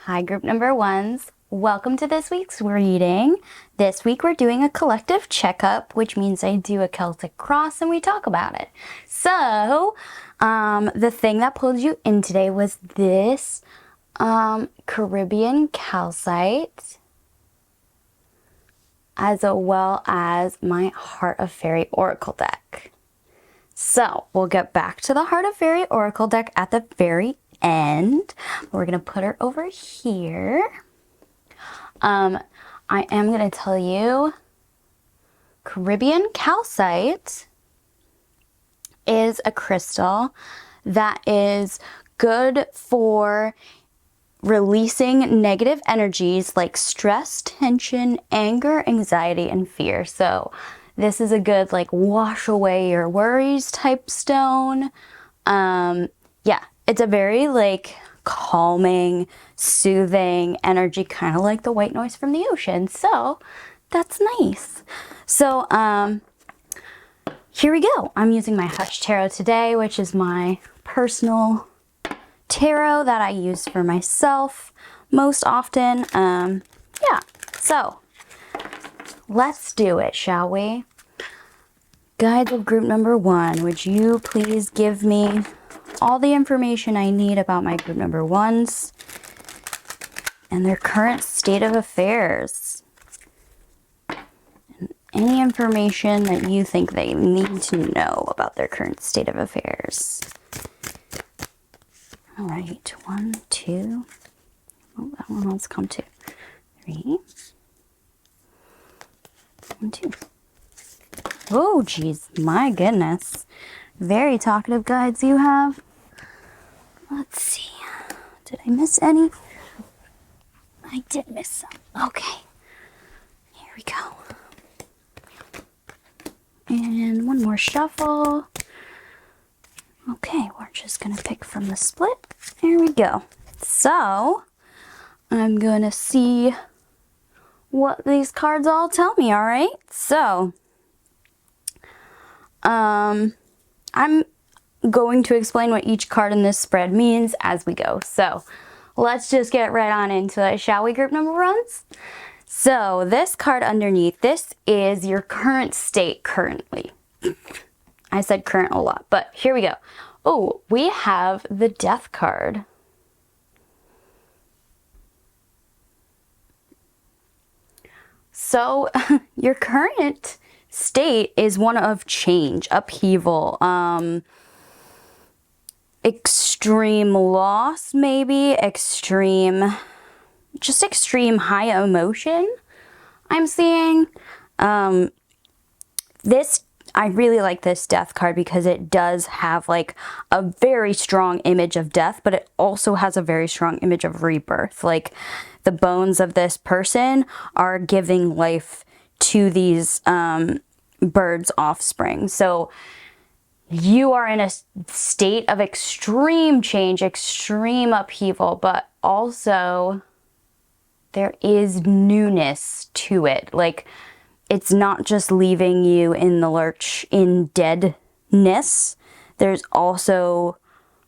Hi, group number ones. Welcome to this week's reading. This week we're doing a collective checkup, which means I do a Celtic cross and we talk about it. So, the thing that pulled you in today was this Caribbean calcite, as well as my Heart of Fairy Oracle deck. So, we'll get back to the Heart of Fairy Oracle deck at the very end. We're gonna put her over here. I am gonna tell you, Caribbean calcite is a crystal that is good for releasing negative energies like stress, tension, anger, anxiety, and fear. So this is a good like wash away your worries type stone. Yeah, it's a very like calming, soothing energy, kind of like the white noise from the ocean. So that's nice. So here we go. I'm using my Hush Tarot today, which is my personal tarot that I use for myself most often. Yeah, so let's do it, shall we? Guides of group number one, would you please give me all the information I need about my group number ones and their current state of affairs? And any information that you think they need to know about their current state of affairs. All right, 1, 2. Oh, that one wants to come too. 3. 1, 2. Oh, geez, my goodness. Very talkative guides you have. Let's see. Did I miss any? I did miss some. Okay. Here we go. And one more shuffle. Okay, we're just going to pick from the split. There we go. So, I'm going to see what these cards all tell me, all right? So, I'm going to explain what each card in this spread means as we go. So let's just get right on into it, shall we, group number ones? So this card underneath, this is your current state currently. I said current a lot, but here we go. Oh, we have the Death card. So your current state is one of change, upheaval, extreme loss, maybe extreme high emotion I'm seeing. I really like this Death card because it does have like a very strong image of death, but it also has a very strong image of rebirth. Like the bones of this person are giving life to these birds' offspring. So you are in a state of extreme change, extreme upheaval, but also there is newness to it. Like it's not just leaving you in the lurch in deadness. There's also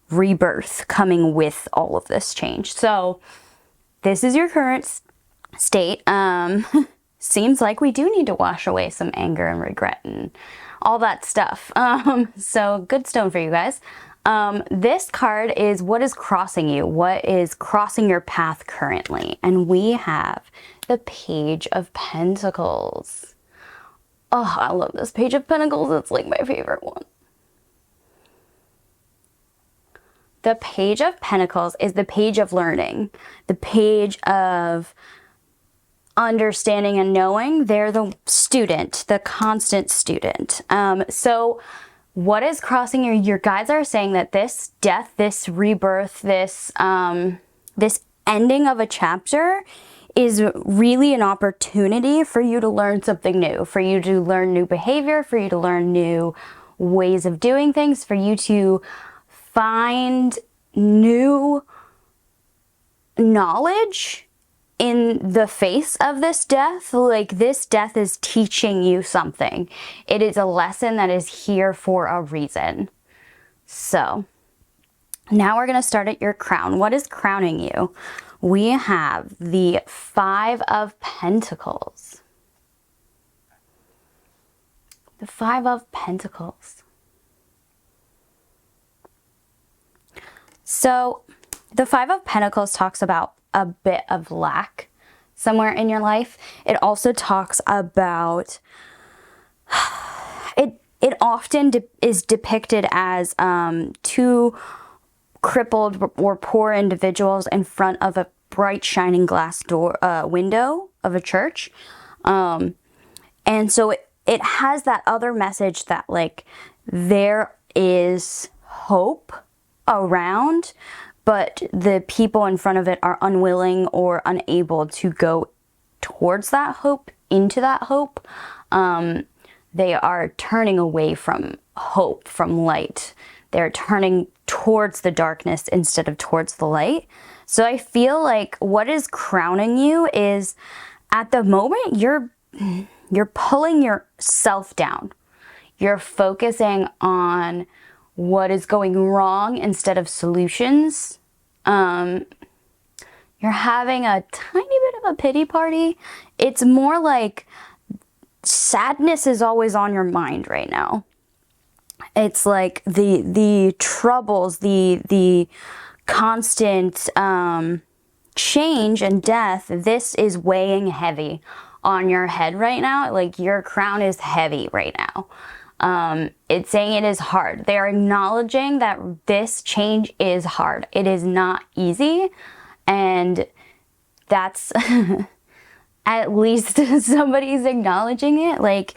rebirth coming with all of this change. So this is your current state. Seems like we do need to wash away some anger and regret and all that stuff. So good stone for you guys. This card is what is crossing you, what is crossing your path currently. And we have the Page of Pentacles. Oh, I love this Page of Pentacles. It's like my favorite one. The Page of Pentacles is the page of learning, the page of understanding and knowing. They're the student, the constant student. So what is crossing your guides are saying that this death, this rebirth, this ending of a chapter is really an opportunity for you to learn something new, for you to learn new behavior, for you to learn new ways of doing things, for you to find new knowledge in the face of this death. Like this death is teaching you something. It is a lesson that is here for a reason. So Now we're going to start at your crown. What is crowning you? We have the Five of Pentacles. The Five of Pentacles. So the Five of Pentacles talks about a bit of lack somewhere in your life. It also talks about, it often is depicted as two crippled or poor individuals in front of a bright shining glass door window of a church. And so it has that other message that like there is hope around, but the people in front of it are unwilling or unable to go towards that hope, into that hope. They are turning away from hope, from light. They're turning towards the darkness instead of towards the light. So I feel like what is crowning you is at the moment you're pulling yourself down. You're focusing on what is going wrong instead of solutions. You're having a tiny bit of a pity party. It's more like sadness is always on your mind right now. It's like the troubles, the constant change and death. This is weighing heavy on your head right now. Like your crown is heavy right now. It's saying it is hard. They're acknowledging that this change is hard. It is not easy. And that's at least somebody's acknowledging it. Like,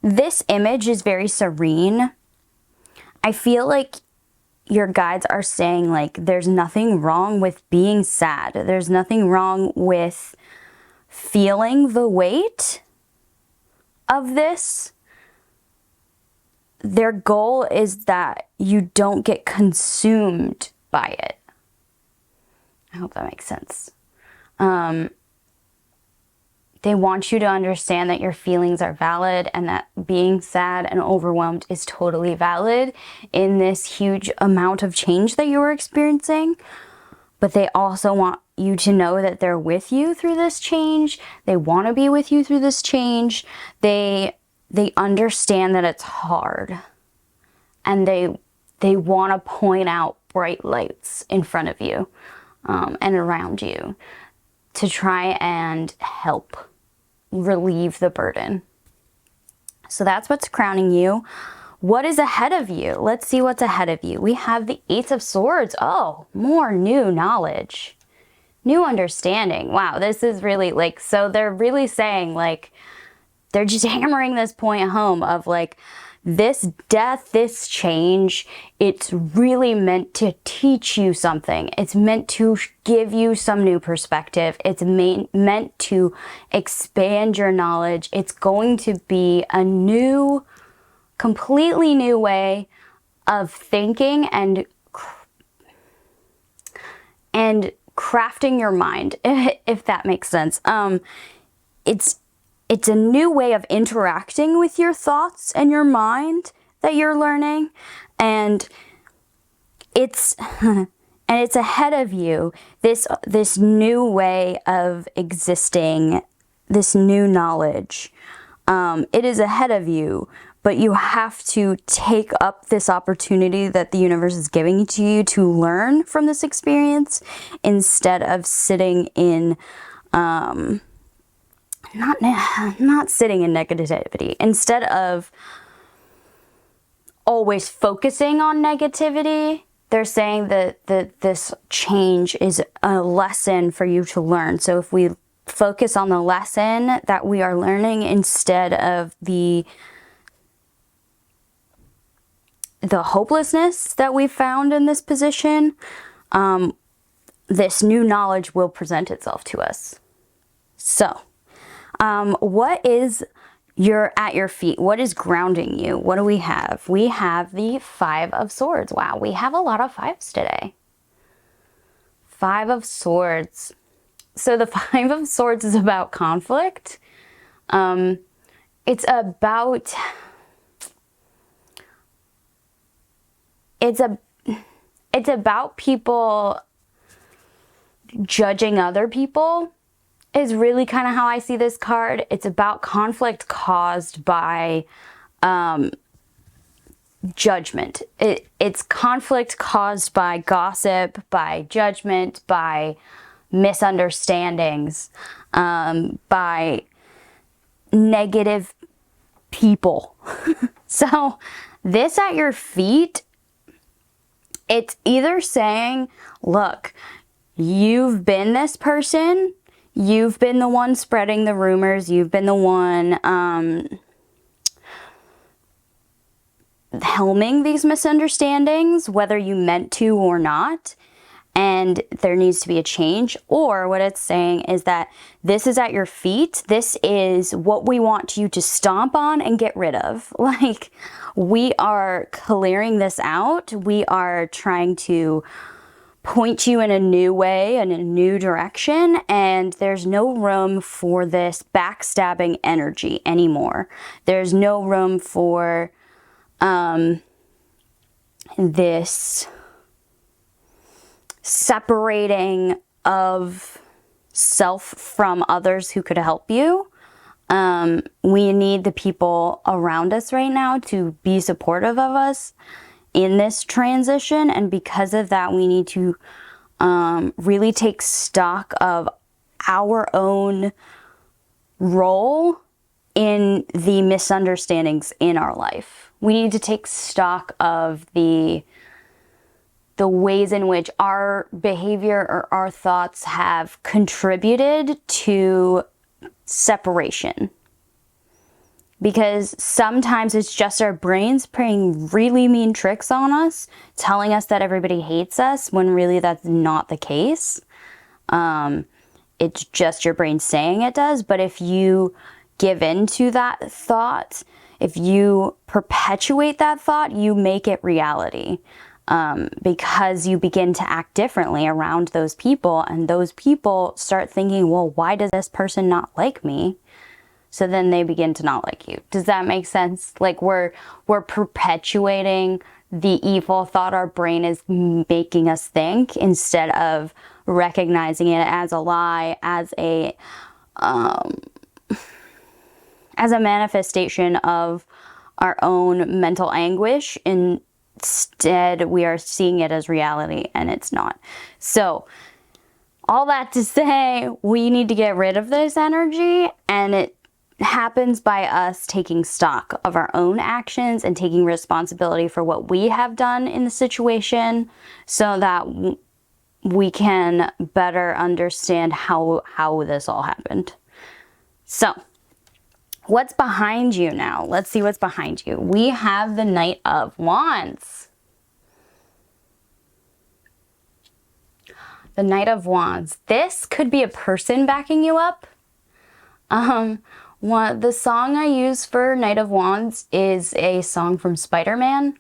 this image is very serene. I feel like your guides are saying like there's nothing wrong with being sad. There's nothing wrong with feeling the weight of this. Their goal is that you don't get consumed by it. I hope that makes sense. They want you to understand that your feelings are valid and that being sad and overwhelmed is totally valid in this huge amount of change that you are experiencing. But they also want you to know that they're with you through this change. They want to be with you through this change. They understand that it's hard. And they want to point out bright lights in front of you and around you to try and help relieve the burden. So that's what's crowning you. What is ahead of you? Let's see what's ahead of you. We have the Eight of Swords. Oh, more new knowledge, new understanding. Wow, this is really like, so they're really saying like, they're just hammering this point home of like, this death, this change, it's really meant to teach you something. It's meant to give you some new perspective. It's meant to expand your knowledge. It's going to be a new, completely new way of thinking and crafting your mind, if that makes sense. It's a new way of interacting with your thoughts and your mind that you're learning. And it's ahead of you, this new way of existing, this new knowledge. It is ahead of you, but you have to take up this opportunity that the universe is giving to you to learn from this experience instead of sitting in not sitting in negativity. Instead of always focusing on negativity, they're saying that this change is a lesson for you to learn. So if we focus on the lesson that we are learning instead of the hopelessness that we found in this position, this new knowledge will present itself to us. So what is at your feet? What is grounding you? What do we have? We have the Five of Swords. Wow, we have a lot of fives today. Five of Swords. So the Five of Swords is about conflict. It's about it's about people judging other people is really kind of how I see this card. It's about conflict caused by judgment. It's conflict caused by gossip, by judgment, by misunderstandings, by negative people. So this at your feet, it's either saying, look, you've been this person, you've been the one spreading the rumors, you've been the one helming these misunderstandings, whether you meant to or not, and there needs to be a change. Or what it's saying is that this is at your feet. This is what we want you to stomp on and get rid of. Like, we are clearing this out. We are trying to point you in a new way, in a new direction, and there's no room for this backstabbing energy anymore. There's no room for this separating of self from others who could help you. We need the people around us right now to be supportive of us in this transition, and because of that, we need to really take stock of our own role in the misunderstandings in our life. We need to take stock of the ways in which our behavior or our thoughts have contributed to separation. Because sometimes it's just our brains playing really mean tricks on us, telling us that everybody hates us, when really that's not the case. It's just your brain saying it does. But if you give in to that thought, if you perpetuate that thought, you make it reality. Because you begin to act differently around those people, and those people start thinking, well, why does this person not like me? So then they begin to not like you. Does that make sense? Like, we're perpetuating the evil thought our brain is making us think, instead of recognizing it as a lie, as a manifestation of our own mental anguish. Instead, we are seeing it as reality, and it's not. So all that to say, we need to get rid of this energy, and it happens by us taking stock of our own actions and taking responsibility for what we have done in the situation, so that we can better understand how this all happened. So what's behind you now? Let's see what's behind you. We have the Knight of Wands. The Knight of Wands. This could be a person backing you up. The song I use for Knight of Wands is a song from Spider-Man.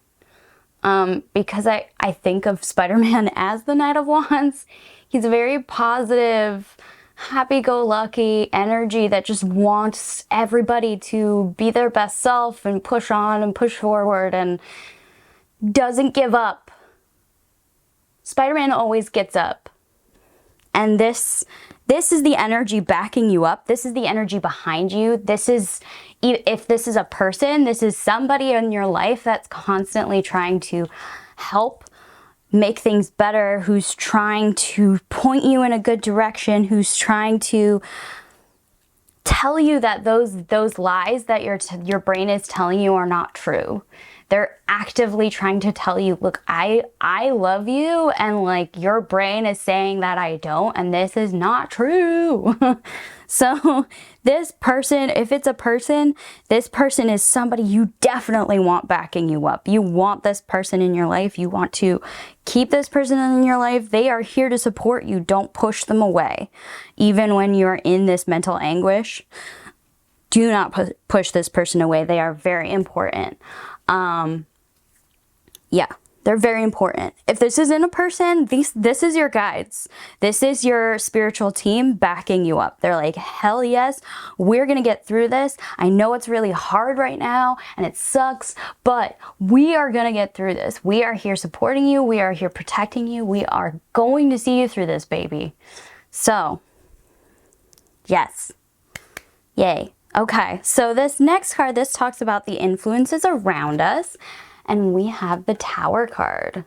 Because I think of Spider-Man as the Knight of Wands. He's a very positive, happy-go-lucky energy that just wants everybody to be their best self and push on and push forward and doesn't give up. Spider-Man always gets up. And this is the energy backing you up. This is the energy behind you. This is, if this is a person, this is somebody in your life that's constantly trying to help make things better, who's trying to point you in a good direction, who's trying to tell you that those lies that your brain is telling you are not true. They're actively trying to tell you, look, I love you, and like, your brain is saying that I don't, and this is not true. So this person, if it's a person, this person is somebody you definitely want backing you up. You want this person in your life. You want to keep this person in your life. They are here to support you. Don't push them away. Even when you're in this mental anguish, do not push this person away. They are very important. Yeah. They're very important. If this isn't a person, this is your guides. This is your spiritual team backing you up. They're like, hell yes, we're gonna get through this. I know it's really hard right now and it sucks, but we are gonna get through this. We are here supporting you. We are here protecting you. We are going to see you through this, baby. So, yes. Yay. Okay, so this next card, this talks about the influences around us. And we have the Tower card.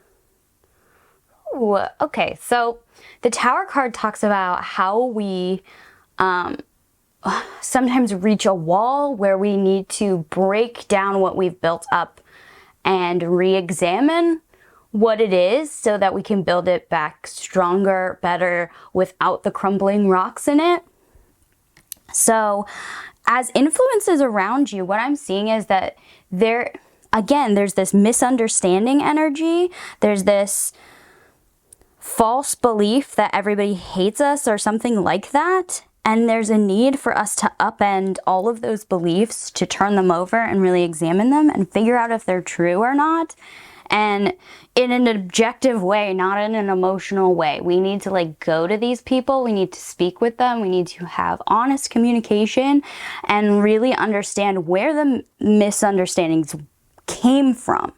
Ooh, okay, so the Tower card talks about how we sometimes reach a wall where we need to break down what we've built up and re-examine what it is so that we can build it back stronger, better, without the crumbling rocks in it. So as influences around you, what I'm seeing is that there's this misunderstanding energy. There's this false belief that everybody hates us or something like that. And there's a need for us to upend all of those beliefs, to turn them over and really examine them and figure out if they're true or not. And in an objective way, not in an emotional way. We need to like go to these people. We need to speak with them. We need to have honest communication and really understand where the misunderstandings came from,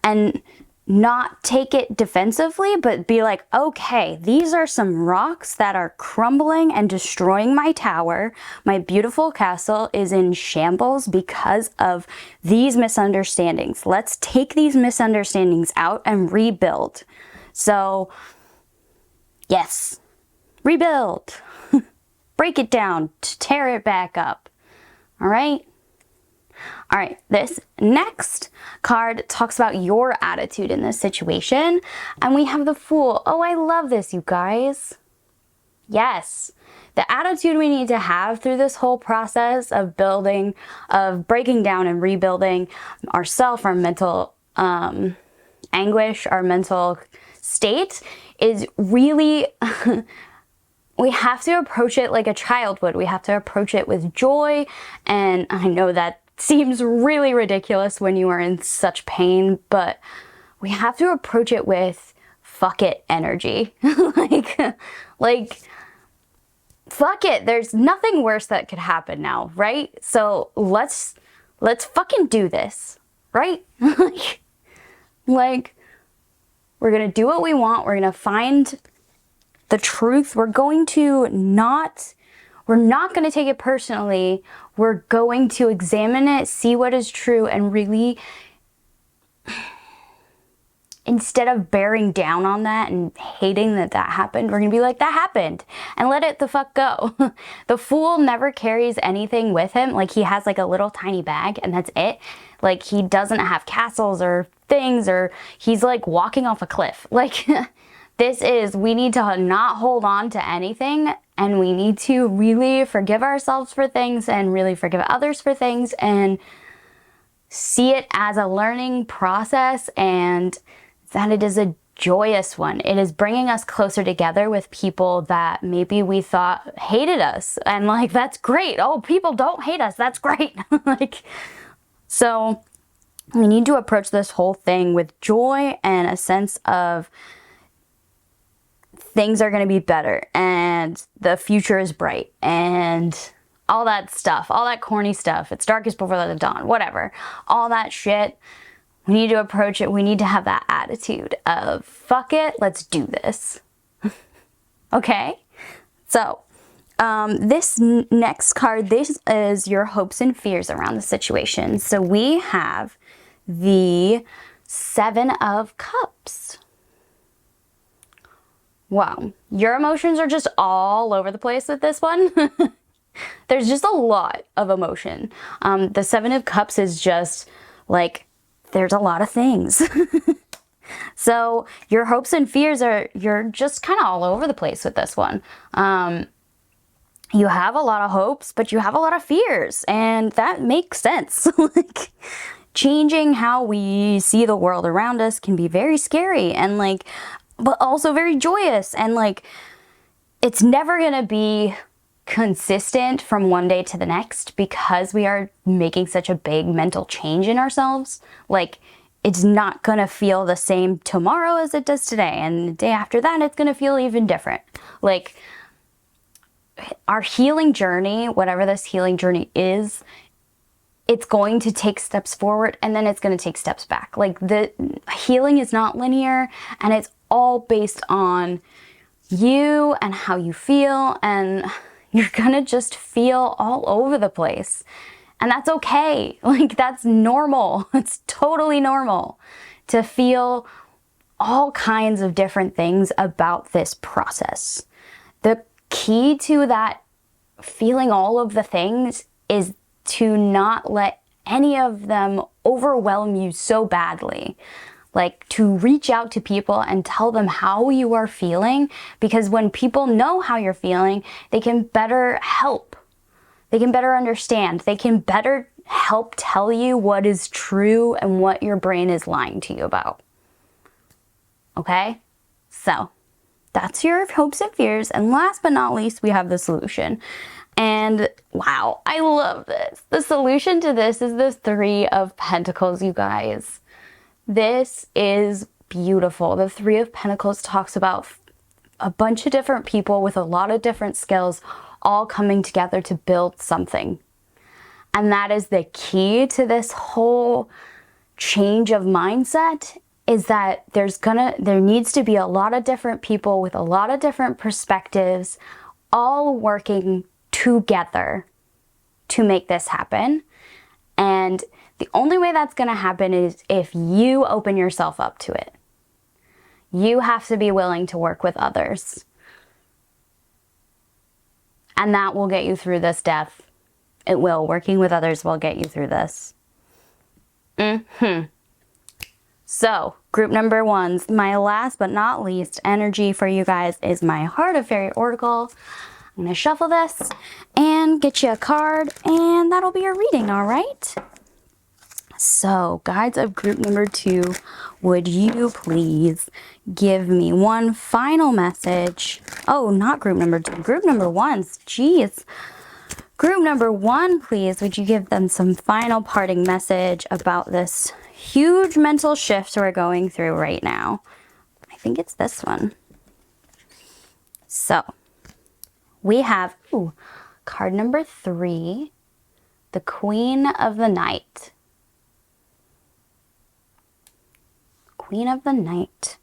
and not take it defensively, but be like, okay, these are some rocks that are crumbling and destroying my tower. My beautiful castle is in shambles because of these misunderstandings. Let's take these misunderstandings out and rebuild. So, yes, rebuild. Break it down, tear it back up. All right? All right, this next card talks about your attitude in this situation. And we have the Fool. Oh, I love this, you guys. Yes, the attitude we need to have through this whole process of building, of breaking down and rebuilding ourself, our mental anguish, our mental state is really... we have to approach it like a child would. We have to approach it with joy. And I know that seems really ridiculous when you are in such pain, but we have to approach it with fuck it energy. like fuck it. There's nothing worse that could happen now, right? So let's fucking do this, right? like we're gonna do what we want. We're gonna find the truth. We're not going to take it personally. We're going to examine it, see what is true, and really, instead of bearing down on that and hating that happened, we're going to be like, that happened, and let it the fuck go. The Fool never carries anything with him. Like, he has like a little tiny bag, and that's it. Like, he doesn't have castles or things, or he's like walking off a cliff. Like, we need to not hold on to anything, and we need to really forgive ourselves for things and really forgive others for things and see it as a learning process, and that it is a joyous one. It is bringing us closer together with people that maybe we thought hated us, and like, that's great. Oh, people don't hate us. That's great. So we need to approach this whole thing with joy and a sense of things are going to be better and the future is bright and all that stuff, all that corny stuff. It's darkest before the dawn, whatever. All that shit. We need to approach it. We need to have that attitude of fuck it, let's do this. Okay? So, this next card, this is your hopes and fears around the situation. So we have the Seven of Cups. Wow, your emotions are just all over the place with this one. There's just a lot of emotion. The Seven of Cups is just like, there's a lot of things. So your hopes and fears you're just kind of all over the place with this one. You have a lot of hopes, but you have a lot of fears, and that makes sense. Like, changing how we see the world around us can be very scary, and like, but also very joyous, and like, it's never gonna be consistent from one day to the next because we are making such a big mental change in ourselves. Like, it's not gonna feel the same tomorrow as it does today. And the day after that, it's gonna feel even different. Like, our healing journey, whatever this healing journey is, it's going to take steps forward and then it's going to take steps back. Like, the healing is not linear, and it's all based on you and how you feel, and you're going to just feel all over the place. And that's okay. Like, that's normal. It's totally normal to feel all kinds of different things about this process. The key to that feeling all of the things is to not let any of them overwhelm you so badly. Like, to reach out to people and tell them how you are feeling, because when people know how you're feeling, they can better help. They can better understand. They can better help tell you what is true and what your brain is lying to you about. Okay? So, that's your hopes and fears. And last but not least, we have the solution. And wow, I love this. The solution to this is the Three of Pentacles, you guys. This is beautiful. The Three of Pentacles talks about a bunch of different people with a lot of different skills all coming together to build something. And that is the key to this whole change of mindset, is that there needs to be a lot of different people with a lot of different perspectives all working together to make this happen. And the only way that's going to happen is if you open yourself up to it. You have to be willing to work with others. And that will get you through this death. It will. Working with others will get you through this. So, group number one's, my last but not least energy for you guys is my Heart of Fairy Oracle. I'm going to shuffle this and get you a card, and that'll be your reading, all right? So, guides of group number two, would you please give me one final message? Oh, not group number two, group number one's, geez. Group number one, please, would you give them some final parting message about this huge mental shift we're going through right now? I think it's this one. So, we have, card number three, the Queen of the Night. Queen of the Night.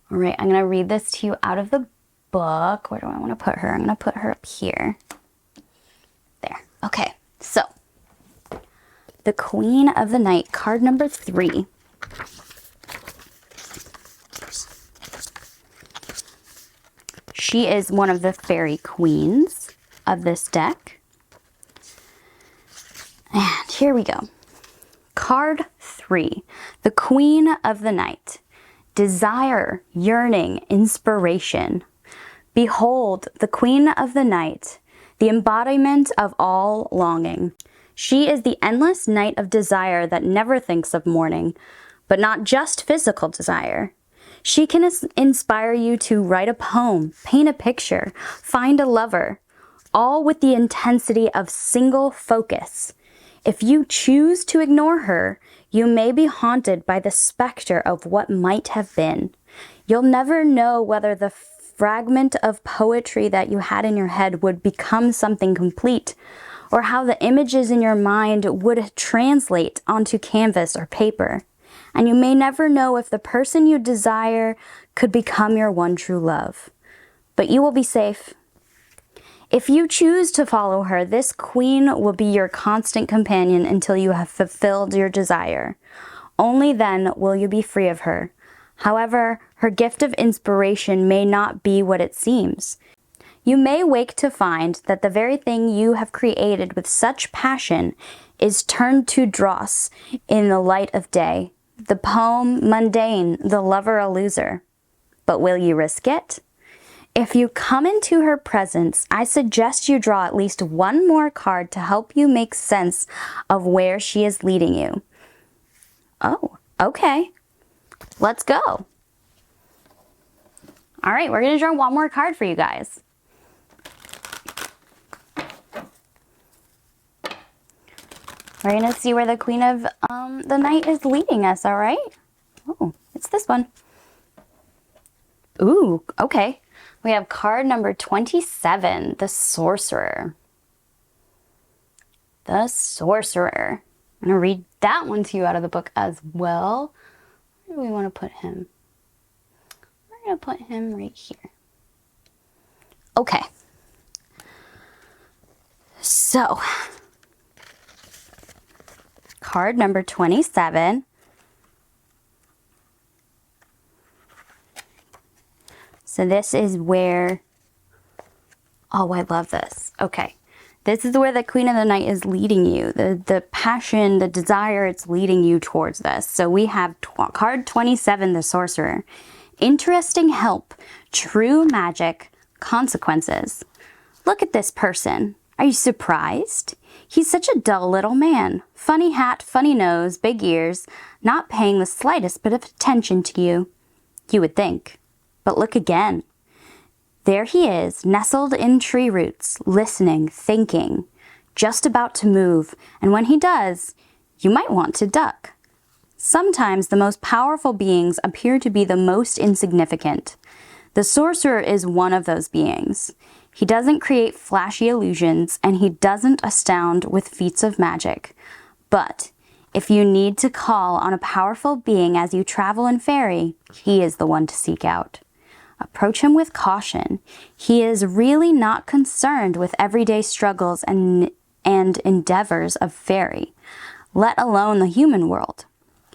All right, I'm going to read this to you out of the book. Where do I want to put her? I'm going to put her up here. There. Okay, so the Queen of the Night, card number three. She is one of the fairy queens of this deck. And here we go. Card three, the Queen of the Night. Desire, yearning, inspiration. Behold, the Queen of the Night, the embodiment of all longing. She is the endless night of desire that never thinks of morning, but not just physical desire. She can inspire you to write a poem, paint a picture, find a lover, all with the intensity of single focus. If you choose to ignore her, you may be haunted by the specter of what might have been. You'll never know whether the fragment of poetry that you had in your head would become something complete, or how the images in your mind would translate onto canvas or paper. And you may never know if the person you desire could become your one true love. But you will be safe. If you choose to follow her, this queen will be your constant companion until you have fulfilled your desire. Only then will you be free of her. However, her gift of inspiration may not be what it seems. You may wake to find that the very thing you have created with such passion is turned to dross in the light of day. The poem mundane, the lover a loser. But will you risk it? If you come into her presence, I suggest you draw at least one more card to help you make sense of where she is leading you. Oh, okay. Let's go. All right, we're going to draw one more card for you guys. We're going to see where the Queen of the Night is leading us, all right? Oh, it's this one. Ooh, okay. We have card number 27, the Sorcerer. The Sorcerer. I'm going to read that one to you out of the book as well. Where do we want to put him? We're going to put him right here. Okay. So, card number 27. So this is where, oh, I love this. Okay. This is where the Queen of the Night is leading you. The passion, the desire, it's leading you towards this. So we have card 27, the Sorcerer. Interesting help, true magic, consequences. Look at this person. Are you surprised? He's such a dull little man. Funny hat, funny nose, big ears, not paying the slightest bit of attention to you. You would think. But look again. There he is, nestled in tree roots, listening, thinking, just about to move, and when he does, you might want to duck. Sometimes the most powerful beings appear to be the most insignificant. The Sorcerer is one of those beings. He doesn't create flashy illusions, and he doesn't astound with feats of magic. But if you need to call on a powerful being as you travel in fairy, he is the one to seek out. Approach him with caution. He is really not concerned with everyday struggles and endeavors of fairy, let alone the human world.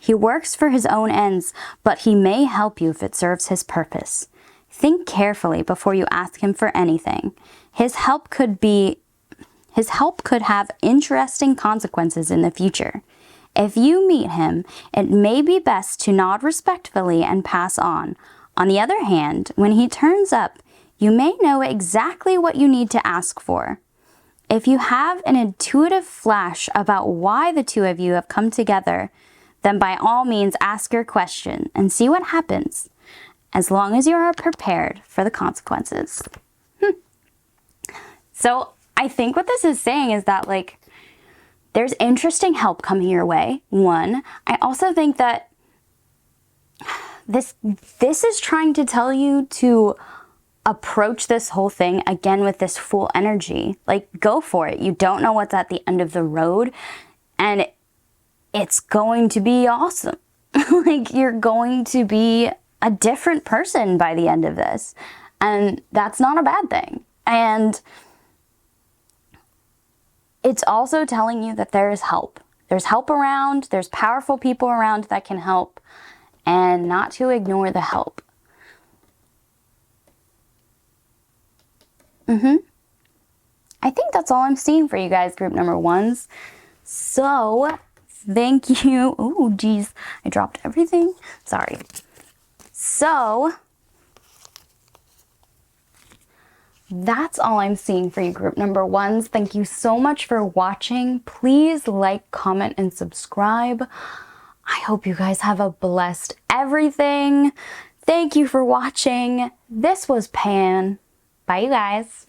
He works for his own ends, but he may help you if it serves his purpose. Think carefully before you ask him for anything. His help could have interesting consequences in the future. If you meet him, it may be best to nod respectfully and pass on. On the other hand, when he turns up, you may know exactly what you need to ask for. If you have an intuitive flash about why the two of you have come together, then by all means ask your question and see what happens, as long as you are prepared for the consequences. So I think what this is saying is that, like, there's interesting help coming your way, one. I also think that this is trying to tell you to approach this whole thing again with this full energy. Like, go for it. You don't know what's at the end of the road, and it's going to be awesome. Like, you're going to be a different person by the end of this, and that's not a bad thing. And it's also telling you that there is help. There's help around. There's powerful people around that can help. And not to ignore the help. I think that's all I'm seeing for you guys, group number ones. So, thank you. Oh, geez. I dropped everything. Sorry. So, that's all I'm seeing for you, group number ones. Thank you so much for watching. Please like, comment, and subscribe. I hope you guys have a blessed everything. Thank you for watching. This was Pan. Bye, you guys.